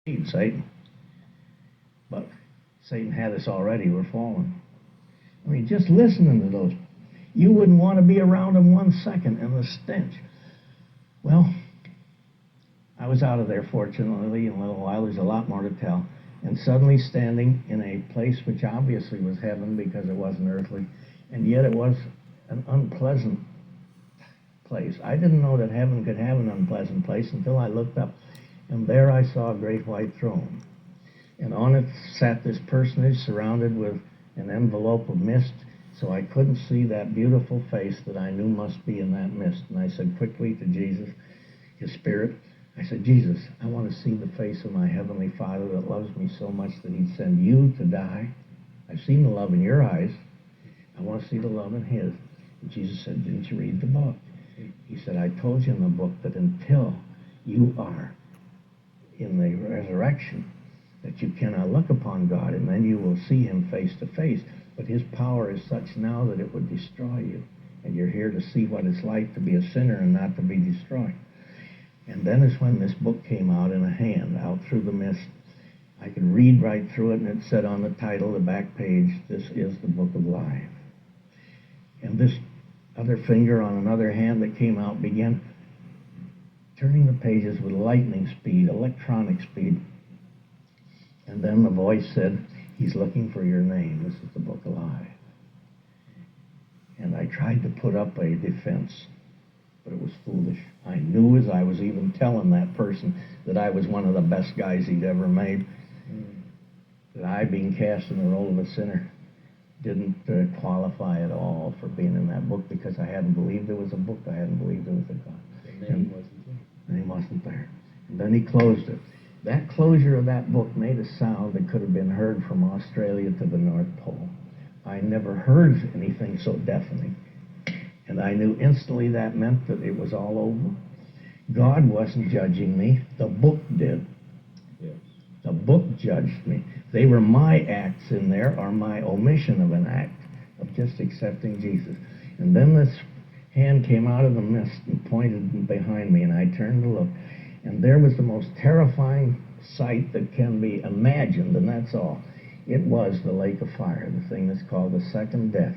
Satan. But Satan had us already. We're fallen. I mean, just listening to those, you wouldn't want to be around them 1 second, and the stench. Well, I was out of there, fortunately, in a little while. There's a lot more to tell. And suddenly standing in a place which obviously was heaven because it wasn't earthly, and yet it was an unpleasant place. I didn't know that heaven could have an unpleasant place until I looked up, and there I saw a great white throne. And on it sat this personage surrounded with an envelope of mist, so I couldn't see that beautiful face that I knew must be in that mist. And I said quickly to Jesus, his spirit, I said, Jesus, I want to see the face of my Heavenly Father that loves me so much that he'd send you to die. I've seen the love in your eyes. I want to see the love in his. And Jesus said, didn't you read the book? He said, I told you in the book that until you are in the resurrection, that you cannot look upon God, and then you will see him face to face. But his power is such now that it would destroy you. And you're here to see what it's like to be a sinner and not to be destroyed. And then is when this book came out in a hand, out through the mist. I could read right through it, and it said on the title, the back page, this is the book of life. And this other finger on another hand that came out began turning the pages with lightning speed, electronic speed. And then the voice said, he's looking for your name. This is the book of life. And I tried to put up a defense, but it was foolish. I knew as I was even telling that person that I was one of the best guys he'd ever made, that I, being cast in the role of a sinner, didn't qualify at all for being in that book because I hadn't believed there was a book. I hadn't believed there was a God. And wasn't there. And he wasn't there. And then he closed it. That closure of that book made a sound that could have been heard from Australia to the North Pole. I never heard anything so deafening. And I knew instantly that meant that it was all over. God wasn't judging me. The book did. Yes. The book judged me. They were my acts in there, or my omission of an act of just accepting Jesus. And then this hand came out of the mist and pointed behind me, and I turned to look. And there was the most terrifying sight that can be imagined, and that's all. It was the lake of fire, the thing that's called the second death.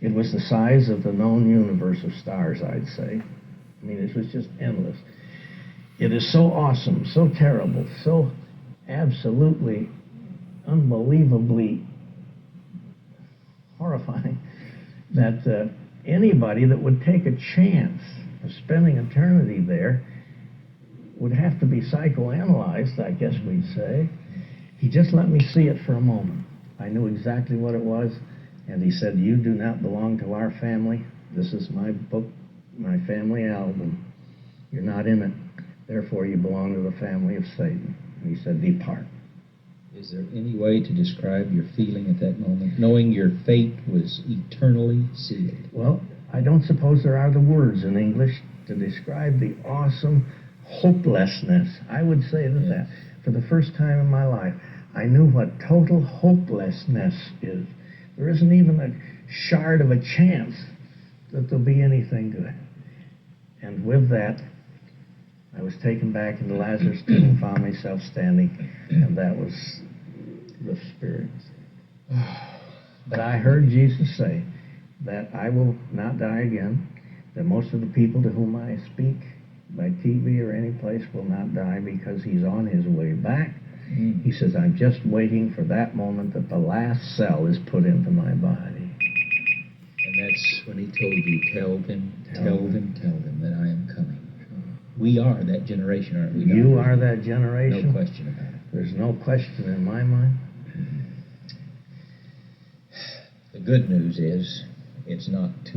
It was the size of the known universe of stars, I'd say. I mean, it was just endless. It is so awesome, so terrible, so absolutely, unbelievably horrifying that anybody that would take a chance of spending eternity there would have to be psychoanalyzed, I guess we'd say. He just let me see it for a moment. I knew exactly what it was, and he said, you do not belong to our family. This is my book, my family album. You're not in it. Therefore, you belong to the family of Satan. And he said, depart. Is there any way to describe your feeling at that moment, knowing your fate was eternally sealed? Well, I don't suppose there are the words in English to describe the awesome hopelessness. I would say that for the first time in my life, I knew what total hopelessness is. There isn't even a shard of a chance that there'll be anything good. And with that, I was taken back into Lazarus' tomb and found myself standing, and that was the experience. But I heard Jesus say that I will not die again, that most of the people to whom I speak by TV or any place will not die because he's on his way back. He says, I'm just waiting for that moment that the last cell is put into my body. And that's when he told you, tell them that I am coming. We are that generation, aren't we? You are that generation. No question about it. There's no question in my mind. The good news is, it's not too